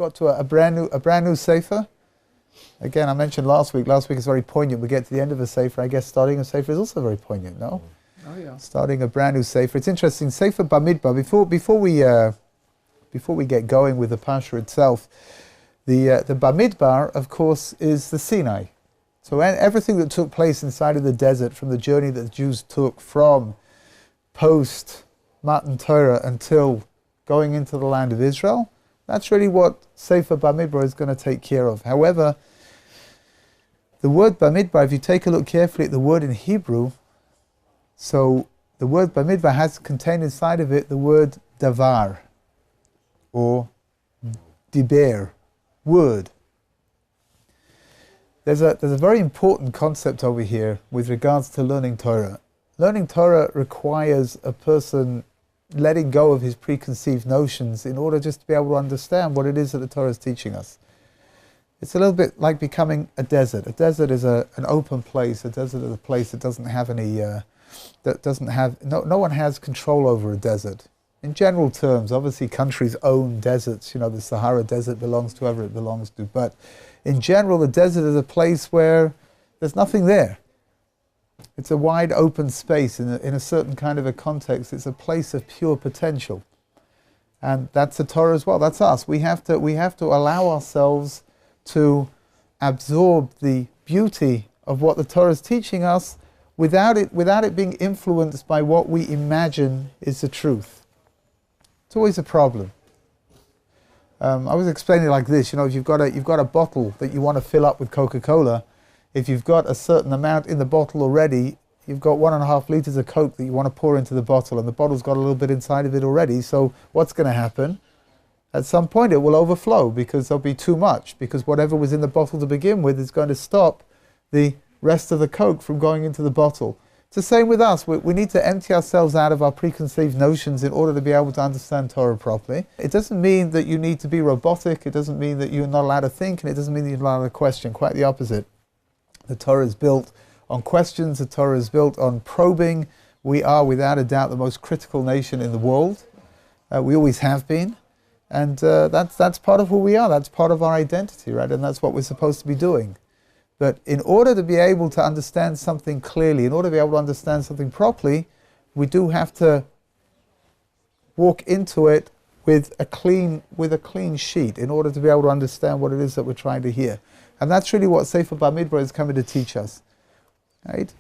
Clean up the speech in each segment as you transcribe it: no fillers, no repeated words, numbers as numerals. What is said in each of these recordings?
got to a brand new sefer. Again, I mentioned last week is very poignant. We get to the end of a sefer. I guess starting a sefer is also very poignant, no? Oh yeah. Starting a brand new sefer. It's interesting. Sefer Bamidbar. Before we get going with the Parsha itself, the Bamidbar, of course, is the Sinai. So everything that took place inside of the desert, from the journey that the Jews took from post Matan Torah until going into the land of Israel, that's really what Sefer Bamidbar is going to take care of. However, the word Bamidbar, if you take a look carefully at the word in Hebrew, so the word Bamidbar has contained inside of it the word davar, or diber, word. There's a very important concept over here with regards to learning Torah. Learning Torah requires a person letting go of his preconceived notions in order just to be able to understand what it is that the Torah is teaching us. It's a little bit like becoming a desert. A desert is an open place. A desert is a place that doesn't have any, no one has control over a desert. In general terms, obviously countries own deserts. The Sahara Desert belongs to whoever it belongs to. But in general, the desert is a place where there's nothing there. It's a wide open space in a certain kind of a context. It's a place of pure potential. And that's the Torah as well. That's us. We have to allow ourselves to absorb the beauty of what the Torah is teaching us without it being influenced by what we imagine is the truth. It's always a problem. I was explaining it like this. If you've got a bottle that you want to fill up with Coca-Cola, if you've got a certain amount in the bottle already, you've got 1.5 liters of Coke that you want to pour into the bottle, and the bottle's got a little bit inside of it already. So what's going to happen? At some point it will overflow because there'll be too much, because whatever was in the bottle to begin with is going to stop the rest of the Coke from going into the bottle. It's the same with us. We need to empty ourselves out of our preconceived notions in order to be able to understand Torah properly. It doesn't mean that you need to be robotic. It doesn't mean that you're not allowed to think, and it doesn't mean that you're not allowed to question. Quite the opposite. The Torah is built on questions. The Torah is built on probing. We are, without a doubt, the most critical nation in the world. We always have been. And that's part of who we are. That's part of our identity, right? And that's what we're supposed to be doing. But in order to be able to understand something clearly, in order to be able to understand something properly, we do have to walk into it with a clean sheet in order to be able to understand what it is that we're trying to hear. And that's really what Sefer Bamidbar is coming to teach us. Right?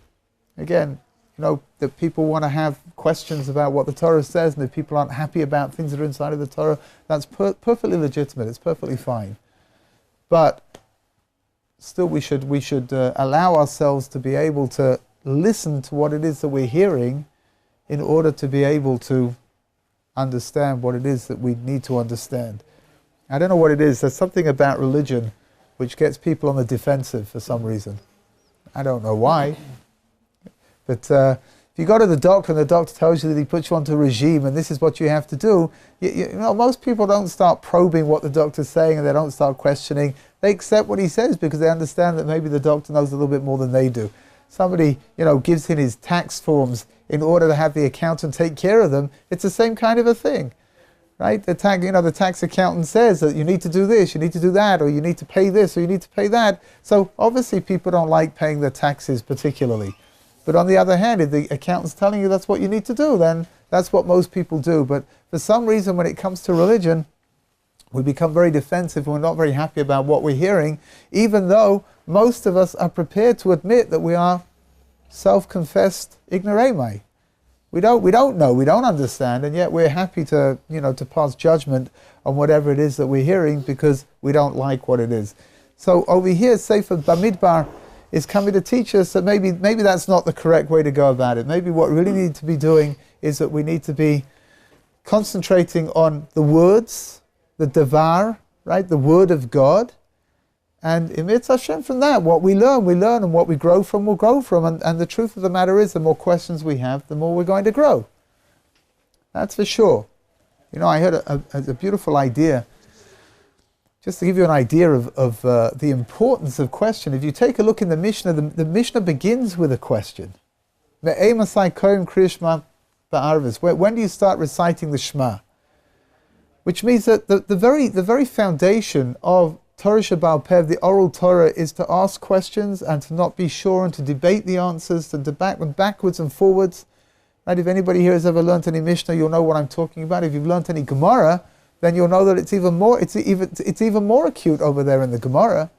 Again, that people want to have questions about what the Torah says, and if people aren't happy about things that are inside of the Torah, that's perfectly legitimate. It's perfectly fine. But still, we should allow ourselves to be able to listen to what it is that we're hearing in order to be able to understand what it is that we need to understand. I don't know what it is. There's something about religion which gets people on the defensive for some reason. I don't know why. But if you go to the doctor and the doctor tells you that he puts you onto a regime and this is what you have to do, most people don't start probing what the doctor's saying, and they don't start questioning. They accept what he says because they understand that maybe the doctor knows a little bit more than they do. Somebody, gives in his tax forms in order to have the accountant take care of them. It's the same kind of a thing, right? The tax accountant says that you need to do this, you need to do that, or you need to pay this, or you need to pay that. So obviously people don't like paying their taxes particularly. But on the other hand, if the accountant's telling you that's what you need to do, then that's what most people do. But for some reason, when it comes to religion, we become very defensive and we're not very happy about what we're hearing, even though most of us are prepared to admit that we are self-confessed ignoramus. We don't know, we don't understand, and yet we're happy to pass judgment on whatever it is that we're hearing because we don't like what it is. So over here, Sefer Bamidbar is coming to teach us that maybe that's not the correct way to go about it. Maybe what we really need to be doing is that we need to be concentrating on the words, the davar, right, the word of God, and Emetz Hashem, from that, what we learn, and what we grow from, we'll grow from. And the truth of the matter is, the more questions we have, the more we're going to grow. That's for sure. I heard a beautiful idea. Just to give you an idea of the importance of question, if you take a look in the Mishnah, the Mishnah begins with a question. When do you start reciting the Shema? which means that the very foundation of Torah Shebaal Peh, the oral Torah, is to ask questions and to not be sure and to debate the answers, to debate them backwards and forwards. Right? If anybody here has ever learned any Mishnah, you'll know what I'm talking about. If you've learned any Gemara, then you'll know that it's even more acute over there in the Gemara,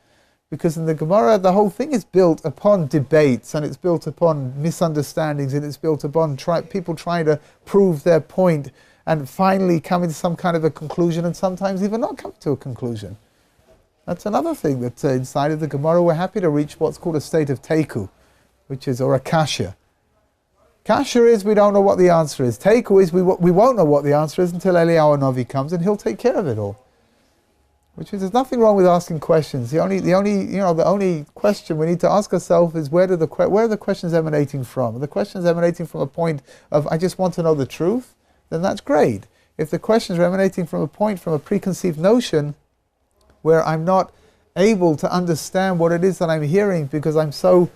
because in the Gemara the whole thing is built upon debates, and it's built upon misunderstandings, and it's built upon people trying to prove their point and finally coming to some kind of a conclusion, and sometimes even not coming to a conclusion. That's another thing that inside of the Gemara we're happy to reach what's called a state of teiku, or a kasha. Kasha is we don't know what the answer is. Teiku is we won't know what the answer is until Eliyahu Novi comes and he'll take care of it all. Which is, there's nothing wrong with asking questions. The only question we need to ask ourselves is where are the questions emanating from? Are the questions emanating from a point of I just want to know the truth? Then that's great. If the questions are emanating from a preconceived notion where I'm not able to understand what it is that I'm hearing because I'm so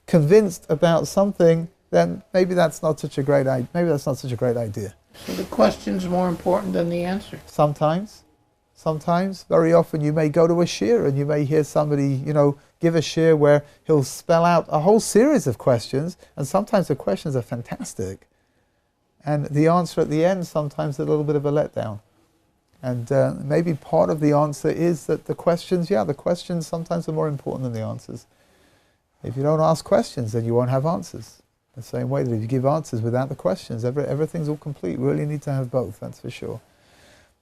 convinced about something, then maybe that's not such a great idea. So the question's more important than the answer. Sometimes, very often, you may go to a shir and you may hear somebody, give a shir where he'll spell out a whole series of questions, and sometimes the questions are fantastic, and the answer at the end sometimes a little bit of a letdown. And maybe part of the answer is that the questions sometimes are more important than the answers. If you don't ask questions, then you won't have answers. The same way that if you give answers without the questions, everything's all complete. We really need to have both, that's for sure.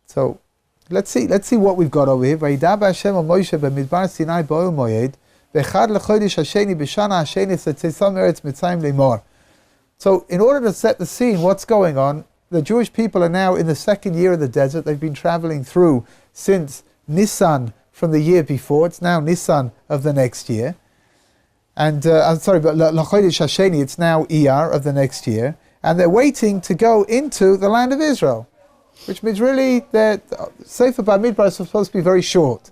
So, let's see what we've got over here. Vayidaba Hashem al Moshe Bamidbar Sinai bo'el moed v'echad lechodesh hasheni b'shana hasheni tzeitzam eretz Mitzrayim lemor. So, in order to set the scene, what's going on? The Jewish people are now in the second year of the desert. They've been traveling through since Nisan from the year before. It's now Nisan of the next year. And but L'chodesh Hasheni, it's now Iyar of the next year, and they're waiting to go into the land of Israel, which means really that Sefer Bamidbar is supposed to be very short.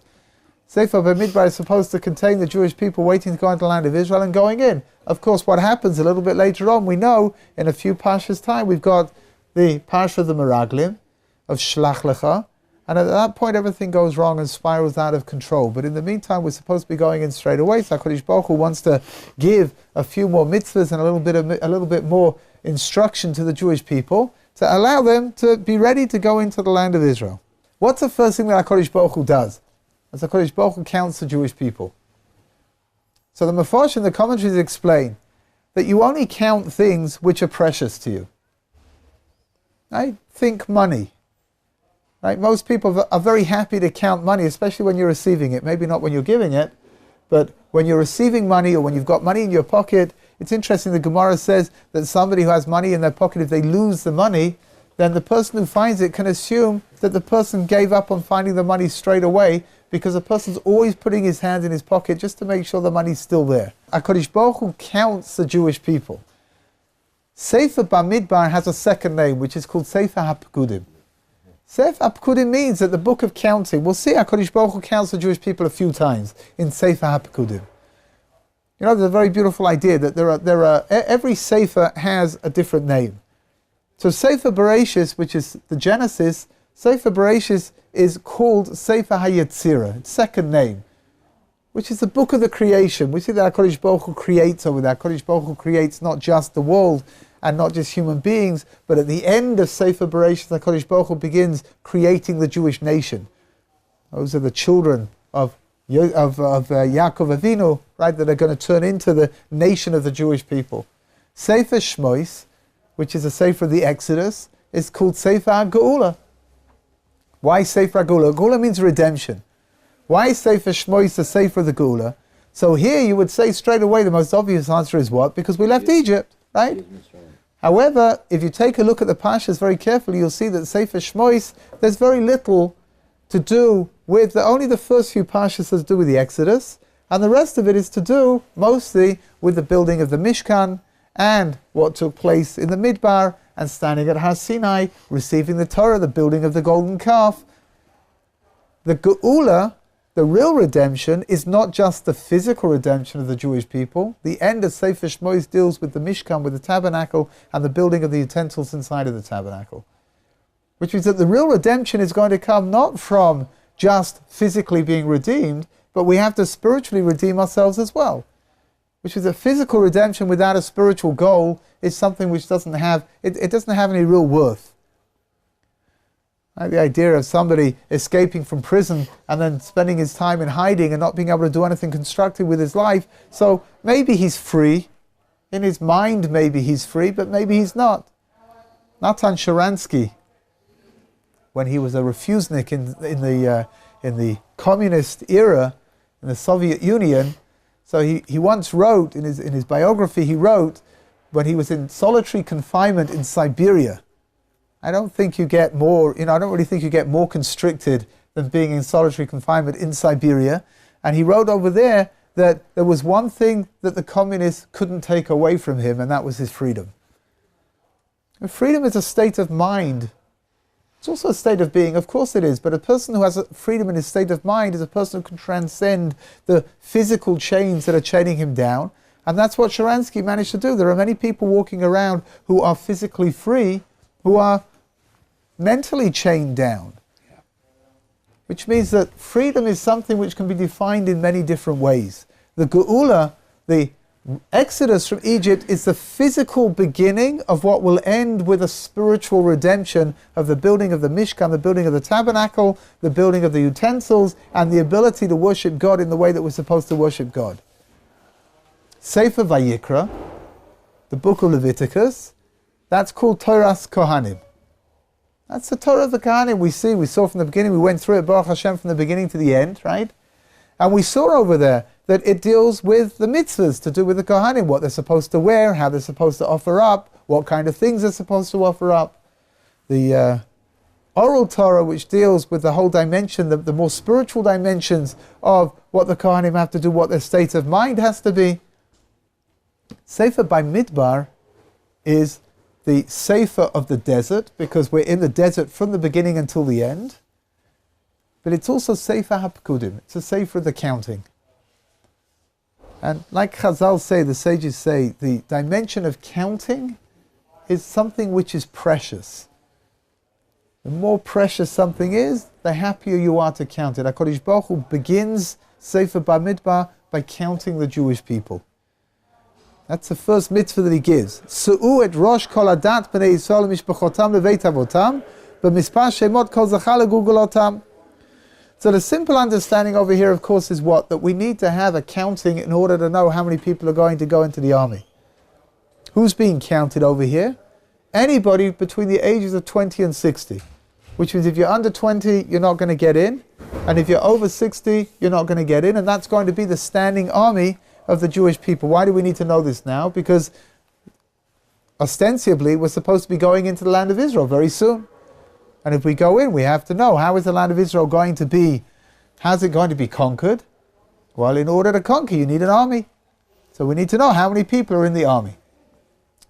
Sefer Bamidbar is supposed to contain the Jewish people waiting to go into the land of Israel and going in. Of course, what happens a little bit later on, we know in a few Parshas time, we've got the Parsha of the Meraglim, of Shlach Lecha, and at that point everything goes wrong and spirals out of control. But in the meantime, we're supposed to be going in straight away. So HaKadosh Baruch Hu wants to give a few more mitzvahs and a little bit more instruction to the Jewish people to allow them to be ready to go into the land of Israel. What's the first thing that HaKadosh Baruch Hu does? As HaKadosh Baruch Hu counts the Jewish people. So the Mefarshim and the commentaries explain that you only count things which are precious to you. Right? Think money. Right? Most people are very happy to count money, especially when you're receiving it. Maybe not when you're giving it, but when you're receiving money or when you've got money in your pocket. It's interesting, the Gemara says that somebody who has money in their pocket, if they lose the money, then the person who finds it can assume that the person gave up on finding the money straight away, because the person's always putting his hand in his pocket just to make sure the money's still there. HaKadosh Baruch Hu counts the Jewish people. Sefer Bamidbar has a second name, which is called Sefer HaPekudim. Sefer HaPekudim means that the book of counting. We'll see HaKadosh Baruch Hu counts the Jewish people a few times in Sefer HaPekudim. There's a very beautiful idea that every Sefer has a different name. So Sefer Bereshis, which is the Genesis, Sefer Bereshis is called Sefer HaYetzirah, its second name, which is the book of the creation. We see that HaKadosh Baruch Hu creates over there. HaKadosh Baruch Hu creates not just the world and not just human beings, but at the end of Sefer Bereshis, HaKadosh Baruch Hu begins creating the Jewish nation. Those are the children of Yaakov Avinu, right, that are going to turn into the nation of the Jewish people. Sefer Shmois, which is a Sefer of the Exodus, is called Sefer HaGeula. Why Sefer HaGeula? Geula means redemption. Why is Sefer Shmois the Sefer of the Geula? So here you would say straight away the most obvious answer is what? Because we left Egypt, right? However, if you take a look at the Parshas very carefully, you'll see that Sefer Shmois, there's very little to do with, only the first few Parshas has to do with the Exodus, and the rest of it is to do mostly with the building of the Mishkan and what took place in the Midbar and standing at Har Sinai, receiving the Torah, the building of the golden calf. The Geula, the real redemption, is not just the physical redemption of the Jewish people. The end of Sefer Shmois deals with the Mishkan, with the tabernacle, and the building of the utensils inside of the tabernacle. which means that the real redemption is going to come not from just physically being redeemed, but we have to spiritually redeem ourselves as well. Which is a physical redemption without a spiritual goal is something which doesn't have any real worth. Like the idea of somebody escaping from prison and then spending his time in hiding and not being able to do anything constructive with his life. So maybe he's free. In his mind maybe he's free, but maybe he's not. Natan Sharansky, when he was a refusnik in the communist era, in the Soviet Union, so he once wrote, in his biography, he wrote, when he was in solitary confinement in Siberia, I don't think you get more, I don't really think you get more constricted than being in solitary confinement in Siberia. And he wrote over there that there was one thing that the communists couldn't take away from him, and that was his freedom. And freedom is a state of mind. It's also a state of being, of course it is, but a person who has freedom in his state of mind is a person who can transcend the physical chains that are chaining him down. And that's what Sharansky managed to do. There are many people walking around who are physically free, who are mentally chained down. Which means that freedom is something which can be defined in many different ways. The Geula, the Exodus from Egypt, is the physical beginning of what will end with a spiritual redemption of the building of the Mishkan, the building of the tabernacle, the building of the utensils, and the ability to worship God in the way that we're supposed to worship God. Sefer Vayikra, the book of Leviticus, that's called Torah's Kohanim. That's the Torah of the Kohanim we saw from the beginning, we went through it, Baruch Hashem, from the beginning to the end, right? And we saw over there that it deals with the mitzvahs to do with the Kohanim, what they're supposed to wear, how they're supposed to offer up, what kind of things they're supposed to offer up. The oral Torah, which deals with the whole dimension, the more spiritual dimensions of what the Kohanim have to do, what their state of mind has to be. Sefer Bamidbar is the Sefer of the desert, because we're in the desert from the beginning until the end. But it's also Sefer HaPekudim. It's a Sefer of the counting. And like Chazal say, the sages say, the dimension of counting is something which is precious. The more precious something is, the happier you are to count it. HaKadosh Baruch Hu begins Sefer Bamidbar by counting the Jewish people. That's the first mitzvah that he gives. Su'u et rosh kol adat b'nei Yisrael mishpachotam b'veit avotam b'mispar shemot kol zachar legulgolotam. So the simple understanding over here, of course, is what? That we need to have a counting in order to know how many people are going to go into the army. Who's being counted over here? Anybody between the ages of 20 and 60. Which means if you're under 20, you're not going to get in. And if you're over 60, you're not going to get in. And that's going to be the standing army of the Jewish people. Why do we need to know this now? Because ostensibly we're supposed to be going into the land of Israel very soon. And if we go in, we have to know, how is the land of Israel going to be? How's it going to be conquered? Well, in order to conquer, you need an army. So we need to know how many people are in the army.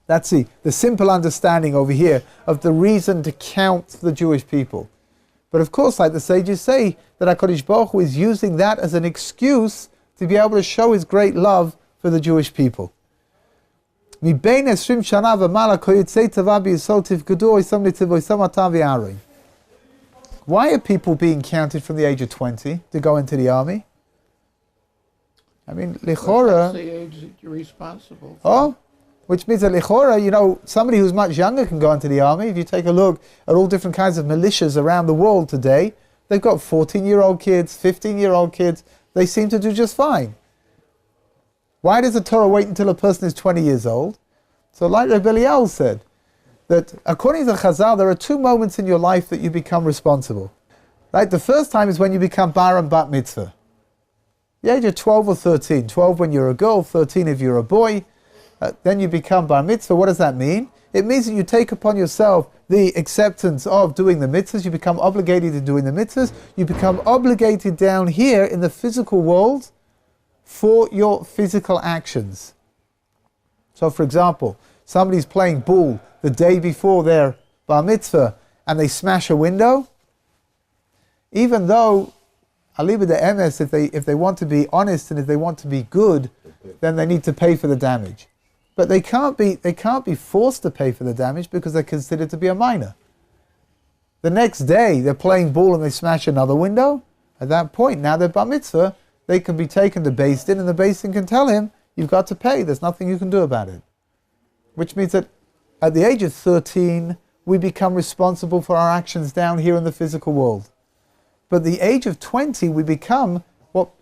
That's the simple understanding over here of the reason to count the Jewish people. But of course, like the sages say, that HaKadosh Baruch Hu is using that as an excuse to be able to show his great love for the Jewish people. Why are people being counted from the age of 20 to go into the army? I mean, lichora. That's the age that you're responsible for. Oh, which means that lichora, somebody who's much younger can go into the army. If you take a look at all different kinds of militias around the world today, they've got 14-year-old kids, 15-year-old kids. They seem to do just fine. Why does the Torah wait until a person is 20 years old? So like Rabbi said, that according to Chazal, there are two moments in your life that you become responsible. Right? The first time is when you become bar and bat mitzvah. The age of 12 or 13. 12 when you're a girl, 13 if you're a boy. Then you become bar mitzvah. What does that mean? It means that you take upon yourself the acceptance of doing the mitzvahs. You become obligated to doing the mitzvahs. You become obligated down here in the physical world for your physical actions. So for example, somebody's playing ball the day before their bar mitzvah and they smash a window. Even though, aliba de emes, if they want to be honest and if they want to be good, then they need to pay for the damage. But they can't be forced to pay for the damage because they're considered to be a minor. The next day, they're playing ball and they smash another window. At that point, now they're bar mitzvah, they can be taken to Beis Din, and the Beis Din can tell him, you've got to pay, there's nothing you can do about it. Which means that at the age of 13, we become responsible for our actions down here in the physical world. But at the age of 20, we become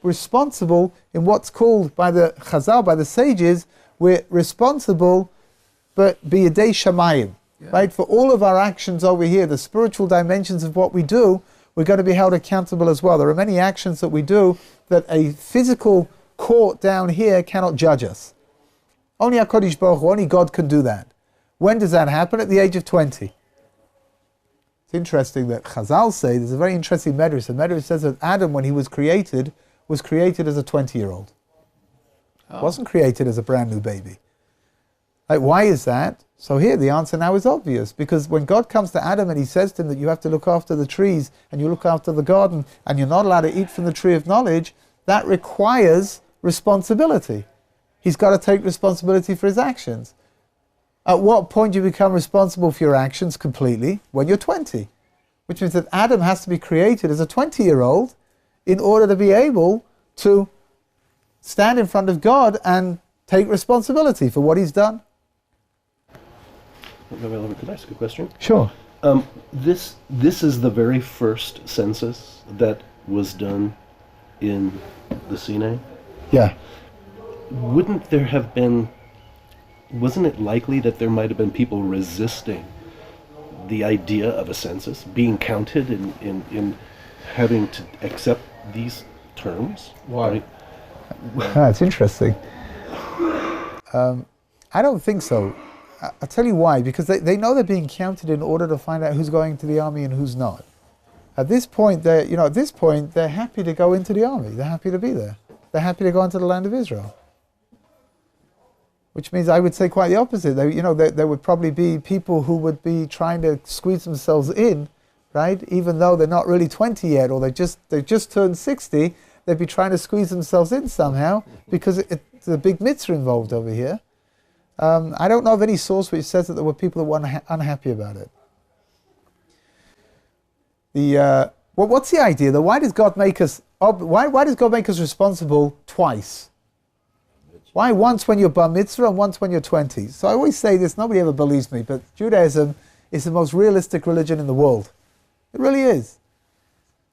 responsible in what's called by the Chazal, by the sages, we're responsible, but biyadei shamayim, right? For all of our actions over here, the spiritual dimensions of what we do, we're going to be held accountable as well. There are many actions that we do that a physical court down here cannot judge us. Only HaKadosh Baruch Hu, only God can do that. When does that happen? At the age of 20. It's interesting that Chazal say, there's a very interesting medrash. The medrash says that Adam, when he was created as a 20-year-old. Wasn't created as a brand new baby. Like, why is that? So here the answer now is obvious, because when God comes to Adam and he says to him that you have to look after the trees and you look after the garden and you're not allowed to eat from the tree of knowledge, that requires responsibility. He's got to take responsibility for his actions. At what point do you become responsible for your actions completely? When you're 20. Which means that Adam has to be created as a 20-year-old in order to be able to stand in front of God and take responsibility for what he's done. Rabbi Lauffer, could I ask a question? Sure. This is the very first census that was done in the Sinai? Yeah. Wasn't it likely that there might have been people resisting the idea of a census, being counted in having to accept these terms? Why? That's interesting. I don't think so. I'll tell you why. Because they know they're being counted in order to find out who's going to the army and who's not. At this point, they're happy to go into the army. They're happy to be there. They're happy to go into the land of Israel. Which means I would say quite the opposite. There would probably be people who would be trying to squeeze themselves in, right? Even though they're not really 20 yet, or they've just turned 60, they'd be trying to squeeze themselves in somehow because it's a big mitzvah involved over here. I don't know of any source which says that there were people that were unhappy about it. What's the idea though? Why does God make us? Why does God make us responsible twice? Why once when you're bar mitzvah and once when you're 20? So I always say this, nobody ever believes me, but Judaism is the most realistic religion in the world. It really is.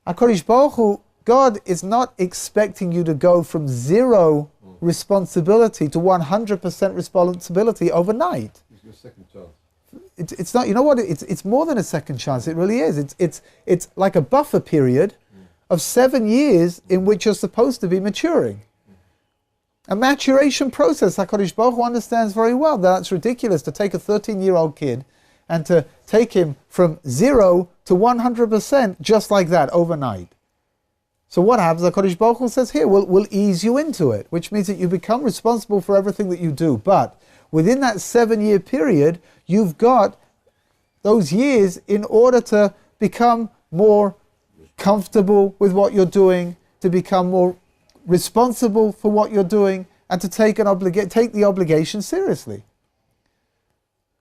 HaKadosh Baruch Hu, God is not expecting you to go from zero responsibility to 100% responsibility overnight. It's your second chance. It's not, you know what, it's more than a second chance, it really is. It's like a buffer period of 7 years in which you're supposed to be maturing. A maturation process, HaKadosh Baruch Hu understands very well that it's ridiculous to take a 13-year-old kid and to take him from 0 to 100% just like that overnight. So what happens? HaKadosh Baruch Hu says here, we'll ease you into it, which means that you become responsible for everything that you do. But within that 7-year period, you've got those years in order to become more comfortable with what you're doing, to become more responsible for what you're doing, and to take the obligation seriously.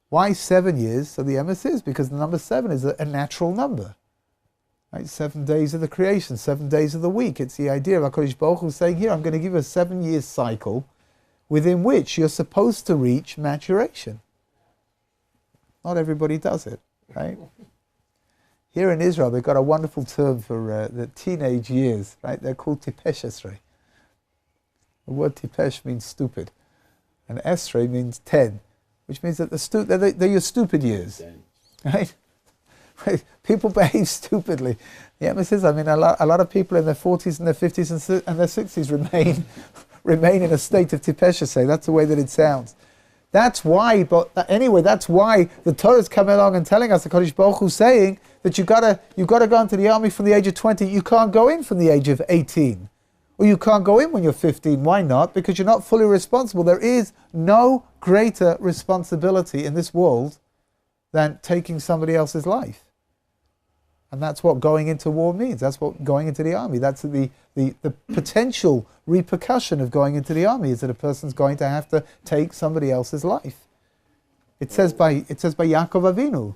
Why 7 years? So the emes is because the number 7 is a natural number. Right? 7 days of the creation, 7 days of the week. It's the idea of HaKadosh Baruch Hu saying here, I'm going to give you a 7-year cycle within which you're supposed to reach maturation. Not everybody does it, right? Here in Israel, they've got a wonderful term for the teenage years, right? They're called tipesh esrei. The word tipesh means stupid, and esrei means 10, which means that they're your stupid years, right? Right? People behave stupidly. The emphasis, a lot of people in their 40s and their 50s and their 60s remain in a state of tipesh esrei. That's the way that it sounds. That's why the Torah is coming along and telling us, the Kodesh Baruch Hu saying that you've got to go into the army from the age of 20. You can't go in from the age of 18. Or you can't go in when you're 15. Why not? Because you're not fully responsible. There is no greater responsibility in this world than taking somebody else's life. And that's what going into war means. That's what going into the army. That's the potential repercussion of going into the army, is that a person's going to have to take somebody else's life. It says by Yaakov Avinu,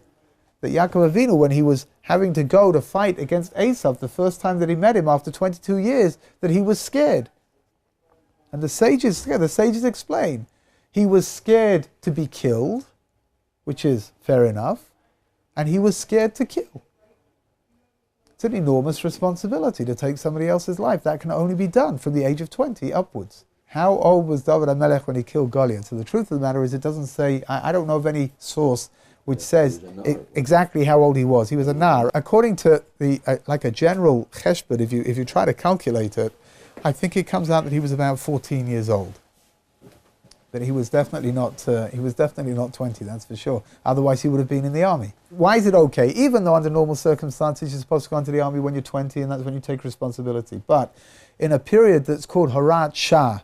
that Yaakov Avinu, when he was having to go to fight against Esav, the first time that he met him after 22 years, that he was scared. And the sages explain, he was scared to be killed, which is fair enough, and he was scared to kill. It's an enormous responsibility to take somebody else's life. That can only be done from the age of 20 upwards. How old was David HaMelech when he killed Goliath? So the truth of the matter is, it doesn't say, I don't know of any source which says exactly how old he was. He was a nar. According to like a general cheshbon, if you try to calculate it, I think it comes out that he was about 14 years old. But he was definitely not 20, that's for sure. Otherwise he would have been in the army. Why is it okay? Even though under normal circumstances you're supposed to go into the army when you're 20, and that's when you take responsibility. But in a period that's called Horat Shah,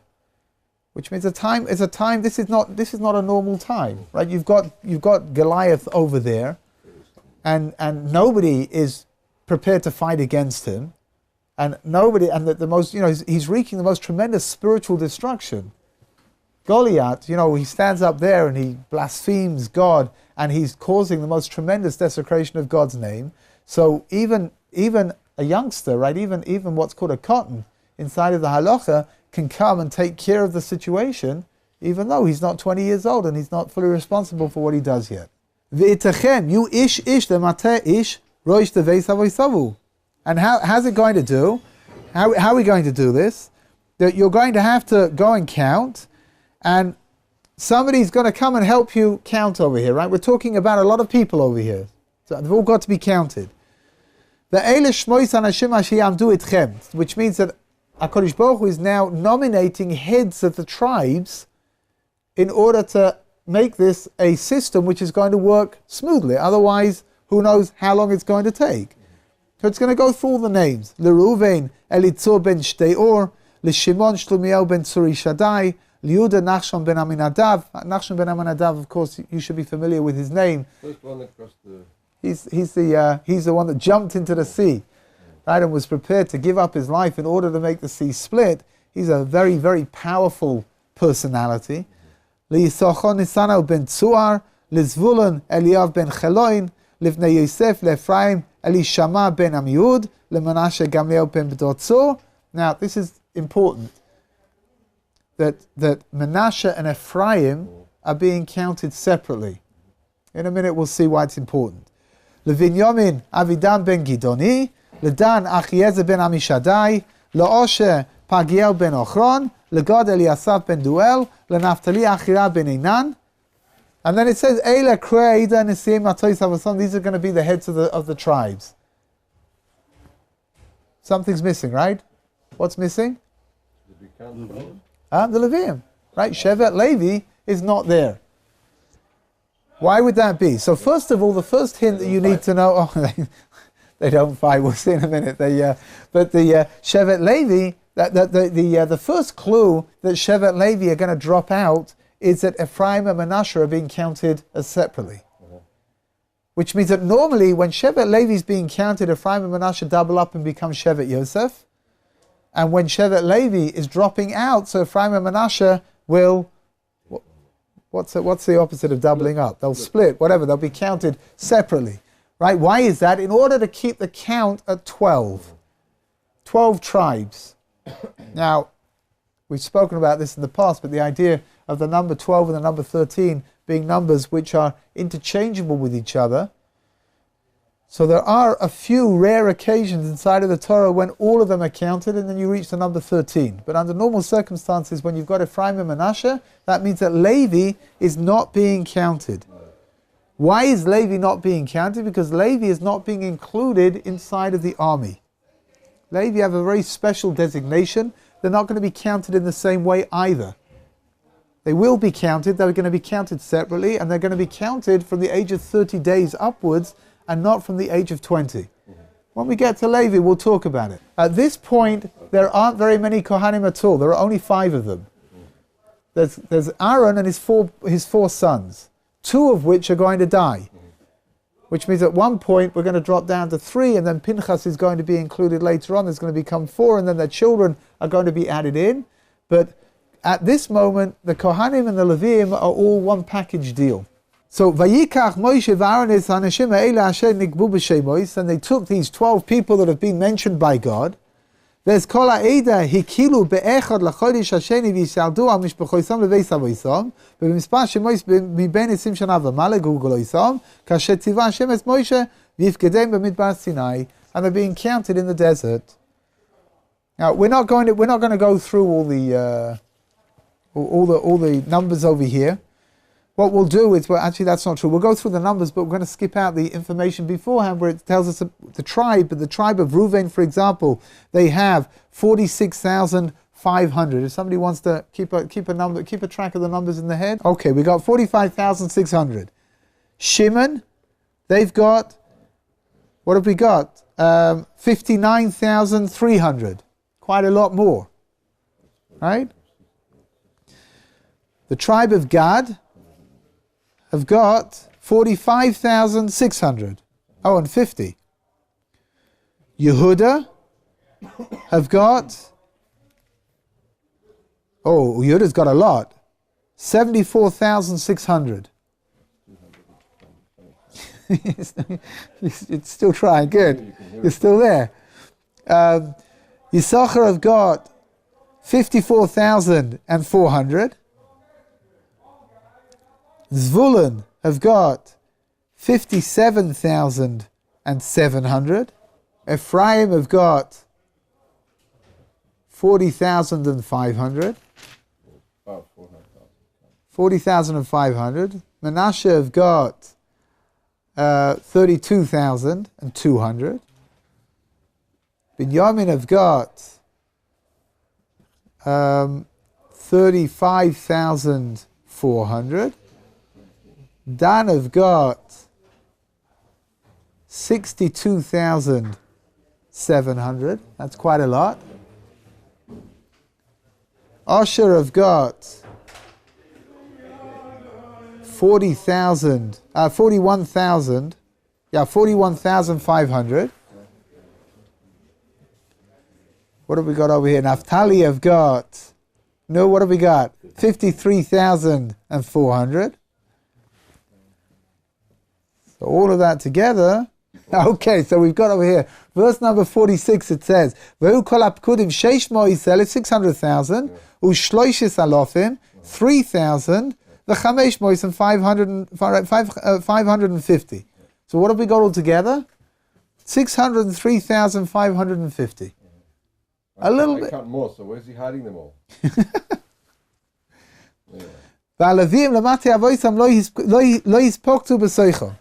which means it's a time, this is not a normal time, right? You've got Goliath over there, and nobody is prepared to fight against him, and the most, he's wreaking the most tremendous spiritual destruction. Goliath, he stands up there and he blasphemes God, and he's causing the most tremendous desecration of God's name. So even a youngster, right, even what's called a cotton inside of the halacha can come and take care of the situation, even though he's not 20 years old and he's not fully responsible for what he does yet. V'itachem, you ish lemate ish roish teveis avosavu. And how's it going to do? How are we going to do this? That you're going to have to go and count, and somebody's going to come and help you count over here, right? We're talking about a lot of people over here. So they've all got to be counted. Which means that HaKadosh Baruch Hu is now nominating heads of the tribes in order to make this a system which is going to work smoothly. Otherwise, who knows how long it's going to take. So it's going to go through all the names. Reuven, Elitzur ben Shteor, Shimon Shlumiel ben Tzuri Shaddai, Yehuda Nachshon ben Aminadav. Nachshon ben Aminadav, of course, you should be familiar with his name. First one that crossed the... He's the one that jumped into the sea, right, and was prepared to give up his life in order to make the sea split. He's a very, very powerful personality. Liyisochon Nisano ben Tzuar, Lizvulun Eliav ben Cheloin, Livnei Yosef Lephraim Elishama ben Amiud, Lemanashe Gamliel ben B'dotzor. Now, this is important, that Manasseh and Ephraim are being counted separately. In a minute we'll see why it's important. Levinyamin Avidan ben Gidoni, Ledan Achiezer ben Amishadai, Leoshe Pagiel ben Ochron, Legad Eliasaf ben Duel, Lenaftali Achira ben Inan. And then it says, Eila Kreida Nisim Atois Avason. These are going to be the heads of the tribes. Something's missing, right? What's missing? The Levium, right? Shevet Levi is not there. Why would that be? So first of all, the first hint that you need to know, they don't fight, we'll see in a minute. But the Shevet Levi, the first clue that Shevet Levi are going to drop out is that Ephraim and Manasseh are being counted as separately. Which means that normally when Shevet Levi is being counted, Ephraim and Manasseh double up and become Shevet Yosef. And when Shevet Levi is dropping out, so Ephraim and Manasseh will, what's the opposite of doubling up? They'll split, whatever, they'll be counted separately. Right? Why is that? In order to keep the count at 12. 12 tribes. Now, we've spoken about this in the past, but the idea of the number 12 and the number 13 being numbers which are interchangeable with each other. So there are a few rare occasions inside of the Torah when all of them are counted, and then you reach the number 13. But under normal circumstances, when you've got Ephraim and Manasseh, that means that Levi is not being counted. Why is Levi not being counted? Because Levi is not being included inside of the army. Levi have a very special designation. They're not going to be counted in the same way either. They will be counted, they're going to be counted separately, and they're going to be counted from the age of 30 days upwards, and not from the age of 20. When we get to Levi, we'll talk about it. At this point, there aren't very many Kohanim at all. There are only 5 of them. There's Aaron and his four sons, 2 of which are going to die. Which means at one point we're going to drop down to 3, and then Pinchas is going to be included later on. There's going to become 4, and then their children are going to be added in. But at this moment, the Kohanim and the Leviim are all one package deal. So Vayikach Moshe v'Aaron es hanashim ha'ele asher nikbu b'shemois, and they took these 12 people that have been mentioned by God. There's kol ha'eda hikilu be'echad l'chodesh hasheni v'yishaldu al mishpachoisam leveis avoisam b'mispar shemois miben 20 shana v'male gugoloisam kasher tzivah Hashem es Moshe v'yifkedem Bamidbar Sinai, and they're being counted in the desert. Now we're not going to go through all the numbers over here. What we'll do is, well, actually that's not true. We'll go through the numbers, but we're going to skip out the information beforehand where it tells us the tribe of Reuven, for example, they have 46,500. If somebody wants to keep a track of the numbers in the head. Okay, we got 45,600. Shimon, they've got, what have we got? 59,300. Quite a lot more, right? The tribe of Gad have got 45,600. Oh, and 50. Yehuda have got, Yehuda's got a lot. 74,600. It's still trying, good. You're still there. Yisachar have got 54,400. Zvulun have got 57,700. Ephraim have got 40,500. 40,500. Manasseh have got 32,200. Binyamin have got 35,400. Dan have got 62,700. That's quite a lot. Asher have got 41,500. What have we got over here? Naphtali have got, what have we got? 53,400. So all of that together, okay, so we've got over here, verse number 46, it says, Ve'u kol ha'pkudim sheish mo'isel, 600,000, u'shloishis alofim, 3,000, v'chamesh mo'isem, 550. So what have we got all together? 603,550. A little bit. I count more, so where's he hiding them all? V'alavim lamati avoisam lo yispoktu b'soicho.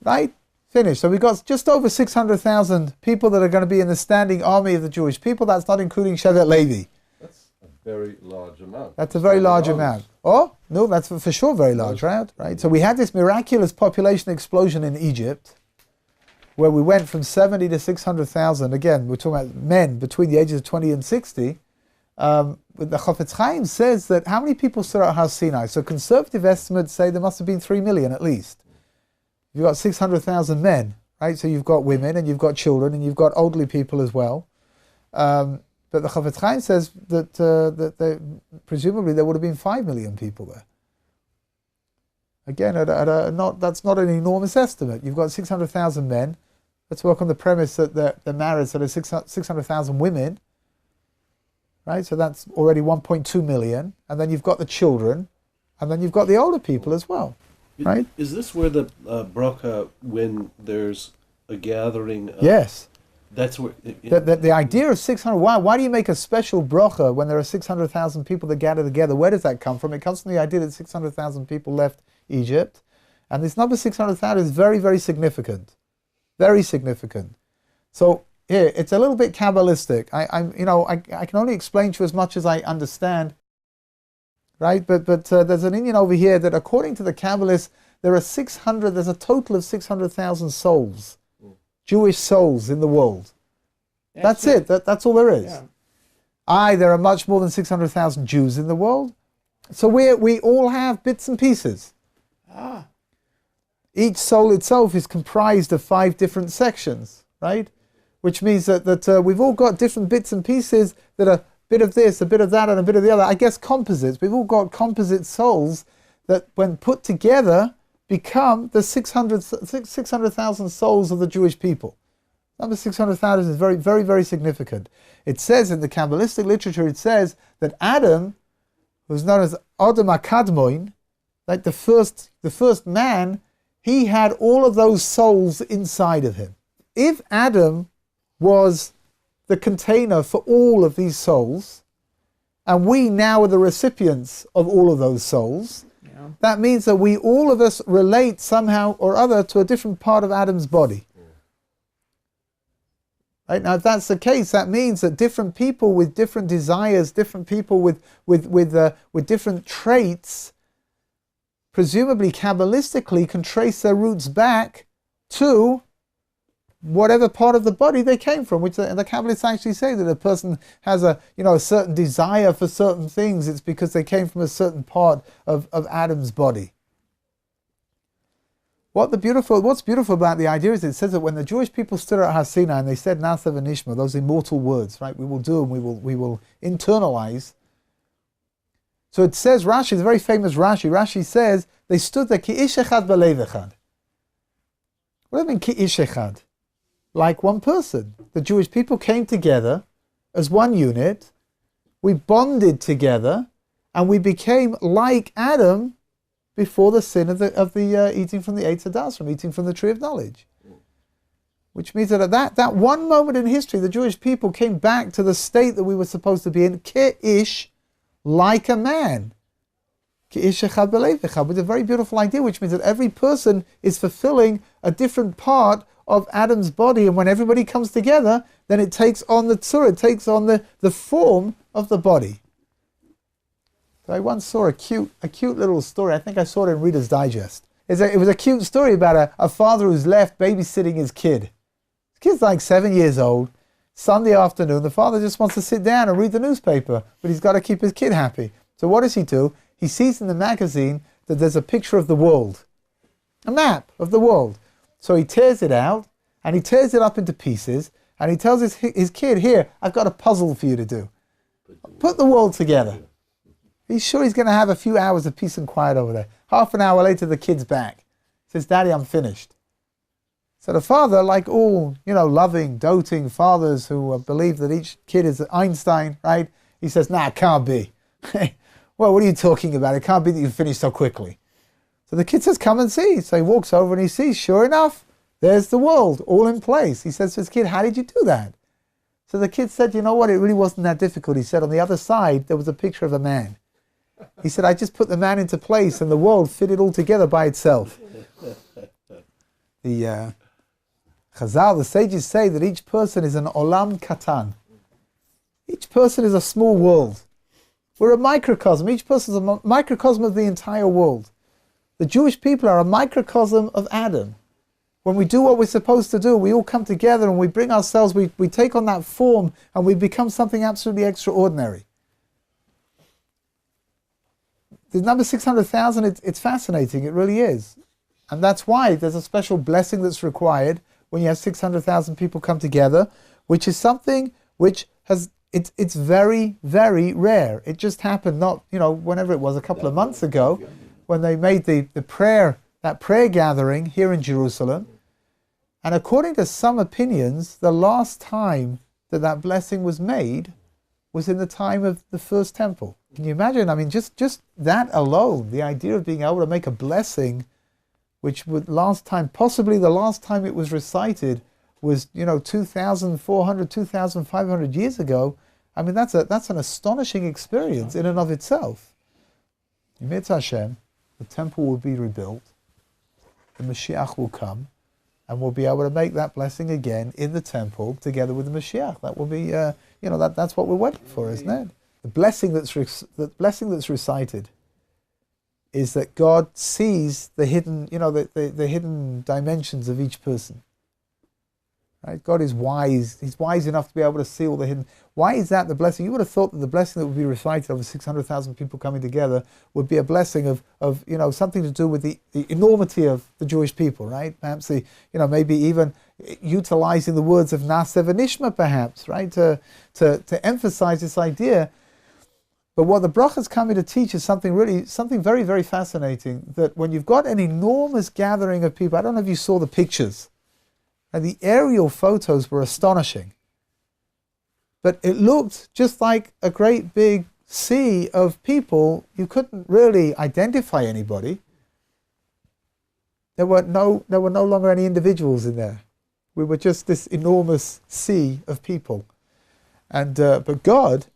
Right? Finished. So we've got just over 600,000 people that are going to be in the standing army of the Jewish people. That's not including Shevet Levi. That's a very large amount. That's a very large amount. Oh, no, that's for sure very large, right? So we had this miraculous population explosion in Egypt, where we went from 70 to 600,000. Again, we're talking about men between the ages of 20 and 60. The Chafetz Chaim says that how many people stood at Har Sinai? So conservative estimates say there must have been 3 million at least. You've got 600,000 men, right? So you've got women and you've got children and you've got elderly people as well. But the Chafetz Chaim says that presumably there would have been 5 million people there. Again, that's not an enormous estimate. You've got 600,000 men. Let's work on the premise that they're married, so there's 600,000 women, right? So that's already 1.2 million. And then you've got the children, and then you've got the older people as well, right? Is this where the bracha, when there's a gathering? Yes. That's where... The idea of 600, why do you make a special bracha when there are 600,000 people that gather together? Where does that come from? It comes from the idea that 600,000 people left Egypt. And this number 600,000 is very, very significant. Very significant. So here, it's a little bit Kabbalistic. I can only explain to you as much as I understand, right? But there's an Indian over here that according to the Kabbalists, there's a total of 600,000 souls, Jewish souls in the world. That's it. That's all there is. Yeah. There are much more than 600,000 Jews in the world. So we all have bits and pieces. Each soul itself is comprised of 5 different sections, right? Which means that we've all got different bits and pieces that are a bit of this, a bit of that, and a bit of the other. I guess composites. We've all got composite souls that when put together become the 600,000 souls of the Jewish people. Number 600,000 is very, very, very significant. It says in the Kabbalistic literature, it says that Adam, who's known as Adam HaKadmoin, like the first man, he had all of those souls inside of him. If Adam was the container for all of these souls, and we now are the recipients of all of those souls, that means that we, all of us, relate somehow or other to a different part of Adam's body. Right? Now, if that's the case, that means that different people with different desires, different people with different traits, presumably Kabbalistically, can trace their roots back to whatever part of the body they came from, which the Kabbalists actually say that a person has a certain desire for certain things. It's because they came from a certain part of Adam's body. What's beautiful about the idea is it says that when the Jewish people stood at Har Sinai and they said Nasa v'nishma, those immortal words, right? We will do and we will internalize. So it says, Rashi, the very famous Rashi says, they stood there, ki ish echad b'lev echad. What do I mean, ki ish echad? Like one person. The Jewish people came together as one unit, we bonded together, and we became like Adam before the sin of the eating from the Eitz Hadas, from eating from the tree of knowledge. Which means that at that one moment in history, the Jewish people came back to the state that we were supposed to be in, ki-ish, like a man. Ki-ish echad b'lev echad, with a very beautiful idea, which means that every person is fulfilling a different part of Adam's body, and when everybody comes together, then it takes on the tzura, it takes on the form of the body. So I once saw a cute little story. I think I saw it in Reader's Digest. It was a cute story about a father who's left babysitting his kid. His kid's like 7 years old. Sunday afternoon, the father just wants to sit down and read the newspaper, but he's got to keep his kid happy. So what does he do? He sees in the magazine that there's a picture of the world, a map of the world. So he tears it out, and he tears it up into pieces, and he tells his kid, here, I've got a puzzle for you to do. Put the world together. He's sure he's going to have a few hours of peace and quiet over there. Half an hour later, the kid's back. He says, Daddy, I'm finished. So the father, like all, loving, doting fathers who believe that each kid is Einstein, right? He says, nah, it can't be. Well, what are you talking about? It can't be that you finished so quickly. So the kid says, come and see. So he walks over and he sees, sure enough, there's the world all in place. He says to his kid, how did you do that? So the kid said, you know what, it really wasn't that difficult. He said, on the other side, there was a picture of a man. He said, I just put the man into place and the world fitted all together by itself. The Chazal, the sages say that each person is an olam katan. Each person is a small world. We're a microcosm. Each person is a microcosm of the entire world. The Jewish people are a microcosm of Adam. When we do what we're supposed to do, we all come together and we bring ourselves, we take on that form and we become something absolutely extraordinary. The number 600,000, it's fascinating, it really is. And that's why there's a special blessing that's required when you have 600,000 people come together, which is something which it's very, very rare. It just happened whenever it was, a couple of months ago, when they made that prayer gathering here in Jerusalem. And according to some opinions, the last time that blessing was made was in the time of the first temple. Can you imagine? I mean, just that alone, the idea of being able to make a blessing, which would possibly the last time it was recited was 2,400, 2,500 years ago. I mean, that's an astonishing experience in and of itself. Yimitz Hashem, the temple will be rebuilt, the Mashiach will come, and we'll be able to make that blessing again in the temple together with the Mashiach. That will be, that's what we're waiting for, isn't it? The blessing that's recited is that God sees the hidden, the hidden dimensions of each person. Right? God is wise. He's wise enough to be able to see all the hidden. Why is that the blessing? You would have thought that the blessing that would be recited over 600,000 people coming together would be a blessing of something to do with the enormity of the Jewish people, right? Perhaps maybe even utilizing the words of Nasa v'nishma, perhaps, right? To emphasize this idea. But what the bracha is coming to teach is something very, very fascinating, that when you've got an enormous gathering of people, I don't know if you saw the pictures, and the aerial photos were astonishing. But it looked just like a great big sea of people. You couldn't really identify anybody. There were no longer any individuals in there. We were just this enormous sea of people. And but God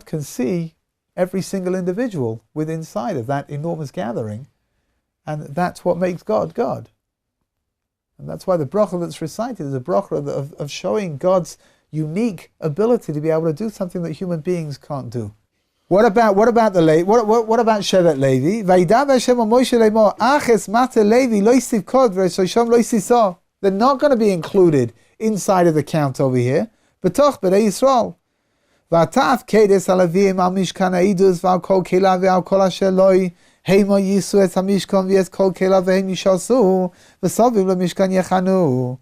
can see every single individual within inside of that enormous gathering, and that's what makes God God. And that's why the bracha that's recited is a bracha of showing God's unique ability to be able to do something that human beings can't do. What about the Levi? What about Shevet Levi? Vaydav Hashem al Moshe lemor aches mata Levi lo yisiv kod v'shom lo yisisah. They're not going to be included inside of the count over here. B'toch b'nei Yisrael. V'ataf kedes halavim al mishkan ha'idus v'al kol kela v'al kol asher loi heimo yisu et hamishkan v'es kol kela v'hem yishasu v'sovim lemishkan yechanu.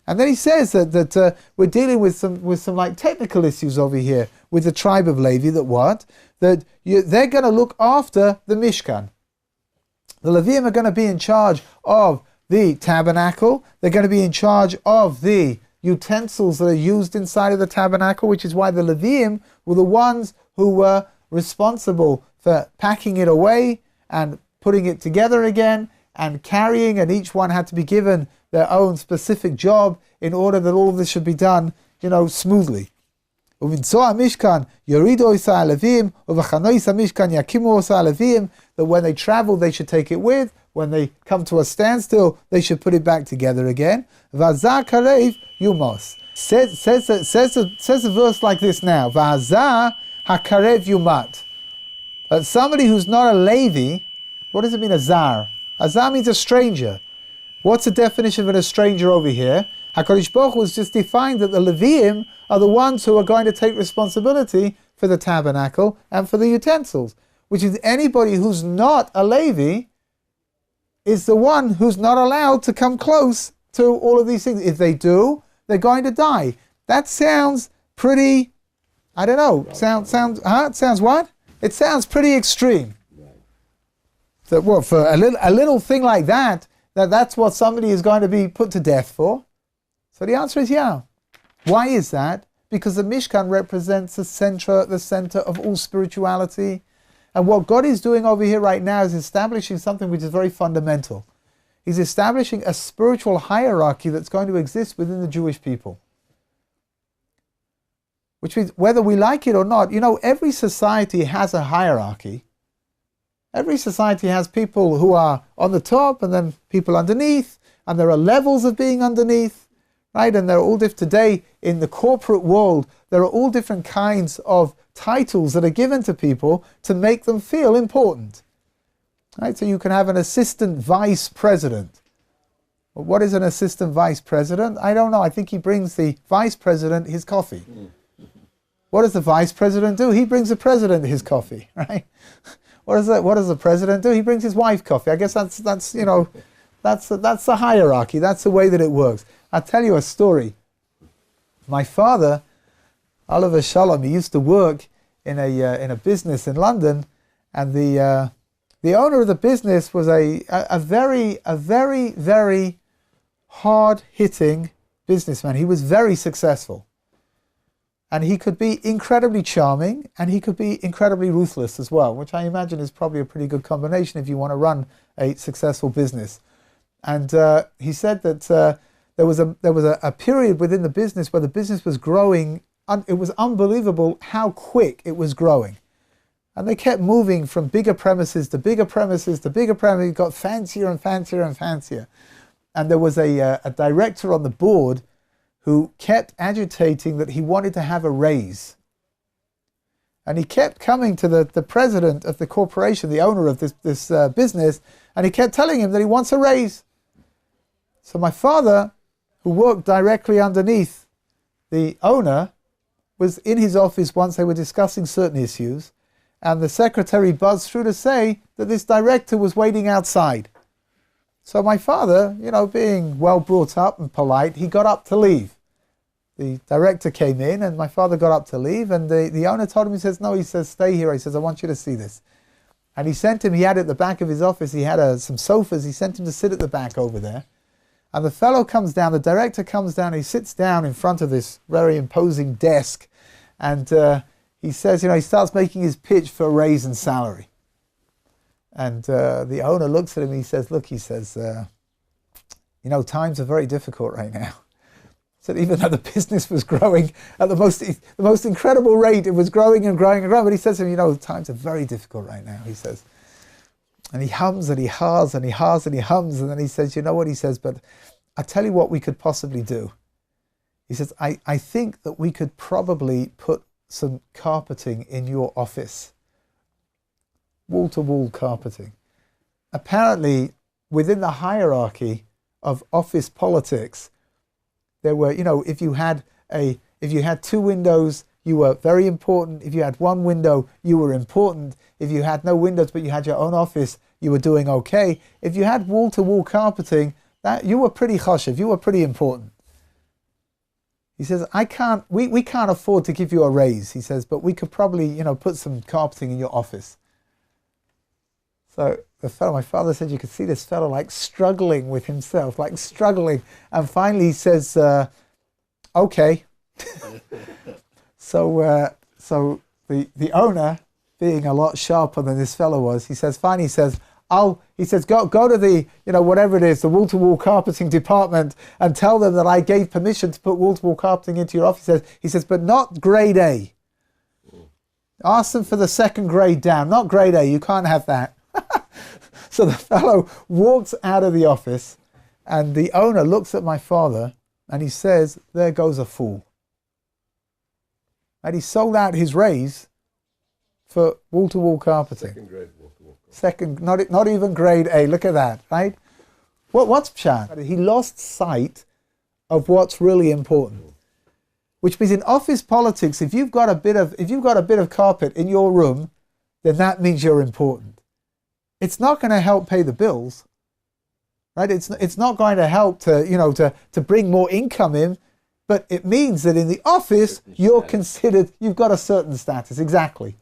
And then he says that we're dealing with some like technical issues over here with the tribe of Levi. They're going to look after the Mishkan. The Leviim are going to be in charge of the tabernacle. They're going to be in charge of the utensils that are used inside of the tabernacle, which is why the Leviim were the ones who were responsible for packing it away and putting it together again and carrying, and each one had to be given their own specific job in order that all of this should be done, smoothly. That when they travel, they should take it with. When they come to a standstill, they should put it back together again. Says a verse like this now. Somebody who's not a Levi, what does it mean, a zar? A zar means a stranger. What's the definition of a stranger over here? HaKadosh Baruch Hu has just defined that the Leviim are the ones who are going to take responsibility for the tabernacle and for the utensils, which is anybody who's not a Levi is the one who's not allowed to come close to all of these things. If they do, they're going to die. That sounds pretty, I don't know, it sounds what? It sounds pretty extreme. That what, for a little thing like that's what somebody is going to be put to death for? So the answer is yeah. Why is that? Because the Mishkan represents the center of all spirituality. And what God is doing over here right now is establishing something which is very fundamental. He's establishing a spiritual hierarchy that's going to exist within the Jewish people. Which means whether we like it or not, every society has a hierarchy. Every society has people who are on the top and then people underneath, and there are levels of being underneath, right? And they're all different. Today, in the corporate world, there are all different kinds of titles that are given to people to make them feel important, right? So you can have an assistant vice president. Well, what is an assistant vice president? I don't know. I think he brings the vice president his coffee. What does the vice president do? He brings the president his coffee, right? What does the president do? He brings his wife coffee. I guess that's the hierarchy. That's the way that it works. I'll tell you a story. My father, Oliver Shalom, he used to work in a business in London, and the owner of the business was a very, very hard-hitting businessman. He was very successful. And he could be incredibly charming, and he could be incredibly ruthless as well, which I imagine is probably a pretty good combination if you want to run a successful business. And he said that there was a period within the business where the business was growing. It was unbelievable how quick it was growing. And they kept moving from bigger premises to bigger premises to bigger premises. It got fancier and fancier and fancier. And there was a director on the board who kept agitating that he wanted to have a raise. And he kept coming to the president of the corporation, the owner of this business, and he kept telling him that he wants a raise. So my father, who worked directly underneath the owner, was in his office once they were discussing certain issues, and the secretary buzzed through to say that this director was waiting outside. So my father, being well brought up and polite, he got up to leave. the director came in, and my father got up to leave, and the owner told him, he says, no, he says, stay here. He says, I want you to see this. And he sent him, he had at the back of his office, he had some sofas, he sent him to sit at the back over there. And the fellow comes down, the director comes down, he sits down in front of this very imposing desk, and he says, he starts making his pitch for a raise in salary. And the owner looks at him, he says, look, he says, times are very difficult right now. So even though the business was growing at the most incredible rate, it was growing and growing and growing. But he says to him, times are very difficult right now, he says. And he hums and he haws and he haws and he hums. And then he says, you know what, he says, but I tell you what we could possibly do. He says, I think that we could probably put some carpeting in your office. Wall-to-wall carpeting. Apparently, within the hierarchy of office politics, there were, if you had two windows, you were very important. If you had one window, you were important. If you had no windows but you had your own office, you were doing okay. If you had wall-to-wall carpeting, that you were pretty choshev, you were pretty important. He says, we can't afford to give you a raise, he says, but we could probably, put some carpeting in your office. So my father said, you could see this fellow like struggling with himself, like struggling. And finally he says, okay. So the owner, being a lot sharper than this fellow was, he says, go to the, whatever it is, the wall-to-wall carpeting department and tell them that I gave permission to put wall-to-wall carpeting into your office. He says, but not grade A. Ask them for the second grade down, not grade A, you can't have that. So the fellow walks out of the office, and the owner looks at my father and he says, there goes a fool. And he sold out his raise for wall-to-wall carpeting. Second grade wall-to-wall. Second, not even grade A. Look at that, right? What's Pshat? He lost sight of what's really important. Which means in office politics, if you've got a bit of carpet in your room, then that means you're important. It's not going to help pay the bills, right? It's not going to help to bring more income in, but it means that in the office you're considered. You've got a certain status, exactly.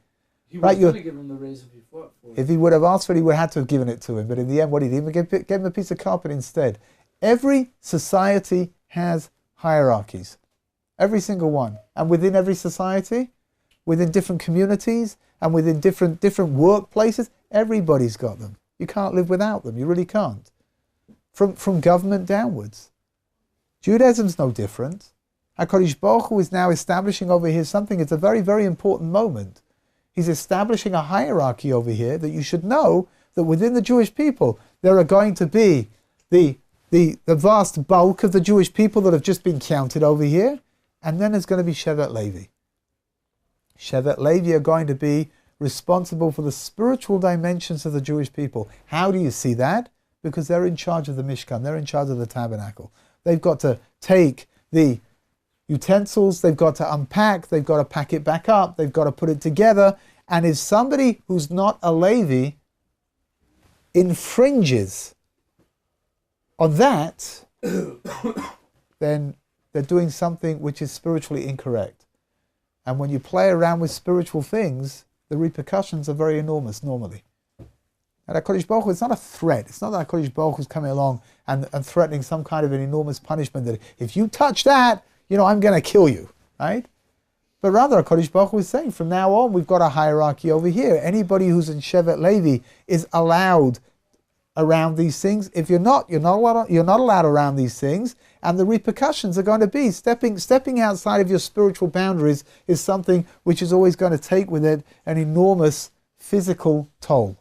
He was going to give him the raise if he fought for it. If he would have asked for it, he would have had to have given it to him. But in the end, what he did, he gave him a piece of carpet instead. Every society has hierarchies, every single one, and within every society, within different communities, and within different workplaces. Everybody's got them. You can't live without them. You really can't. From government downwards. Judaism's no different. HaKadosh Baruch Hu is now establishing over here something. It's a very, very important moment. He's establishing a hierarchy over here that you should know that within the Jewish people there are going to be the vast bulk of the Jewish people that have just been counted over here, and then there's going to be Shevet Levi. Shevet Levi are going to be responsible for the spiritual dimensions of the Jewish people. How do you see that? Because they're in charge of the Mishkan, they're in charge of the tabernacle. They've got to take the utensils, they've got to unpack, they've got to pack it back up, they've got to put it together. And if somebody who's not a Levi infringes on that, then they're doing something which is spiritually incorrect. And when you play around with spiritual things, the repercussions are very enormous normally. And HaKadosh Baruch Hu, it's not a threat. It's not that HaKadosh Baruch Hu is coming along and threatening some kind of an enormous punishment that if you touch that, I'm going to kill you, right? But rather HaKadosh Baruch Hu is saying from now on we've got a hierarchy over here. Anybody who's in Shevet Levi is allowed around these things. If you're not allowed around these things, and the repercussions are going to be stepping outside of your spiritual boundaries is something which is always going to take with it an enormous physical toll.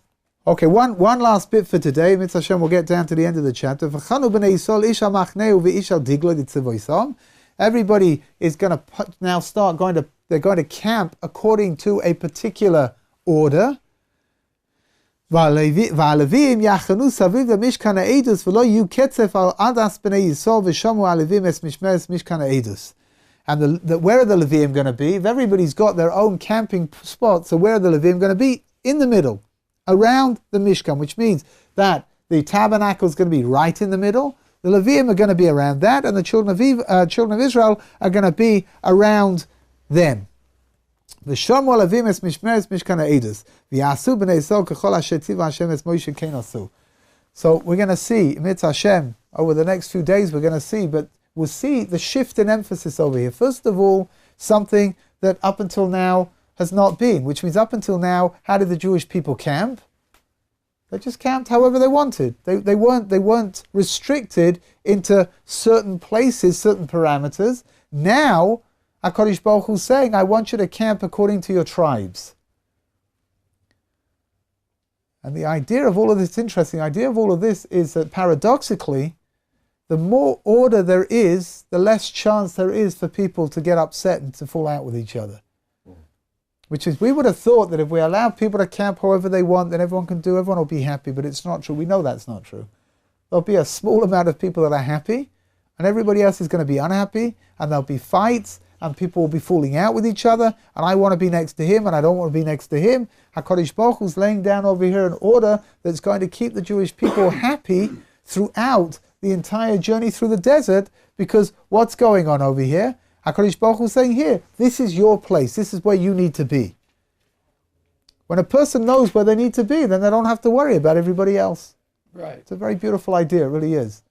Okay, one last bit for today. Mitzvah Hashem, we'll get down to the end of the chapter. Everybody is going to now they're going to camp according to a particular order. והלווים יחנו סביב למשכן העדות ולא יהיו קצף על עדס בני ישראל ושמו הלווים את משכן העדות. And where are the Levim going to be? If everybody's got their own camping spot, so where are the Levim going to be? In the middle, around the Mishkan, which means that the tabernacle is going to be right in the middle. The Levium are going to be around that, and the children of Israel are going to be around them. V'shomu Levim es mishmeres mishkan ha'edus v'yasu b'nei Yisrael k'chol asher tzivah Hashem es Moshe ken asu. So we're going to see, Mitzvah Hashem, over the next few days we're going to see, but we'll see the shift in emphasis over here. First of all, something that up until now has not been, which means up until now, how did the Jewish people camp? They just camped however they wanted. They weren't restricted into certain places, certain parameters. Now, HaKadosh Baruch Hu is saying, I want you to camp according to your tribes. And the idea of all of this, interesting idea of all of this is that paradoxically, the more order there is, the less chance there is for people to get upset and to fall out with each other. Which is, we would have thought that if we allow people to camp however they want, then everyone will be happy, but it's not true. We know that's not true. There'll be a small amount of people that are happy, and everybody else is going to be unhappy, and there'll be fights, and people will be falling out with each other, and I want to be next to him, and I don't want to be next to him. HaKadosh Baruch Hu is laying down over here an order that's going to keep the Jewish people happy throughout the entire journey through the desert, because what's going on over here? HaKadosh Baruch Hu is saying here, this is your place, this is where you need to be. When a person knows where they need to be, then they don't have to worry about everybody else. Right. It's a very beautiful idea, it really is.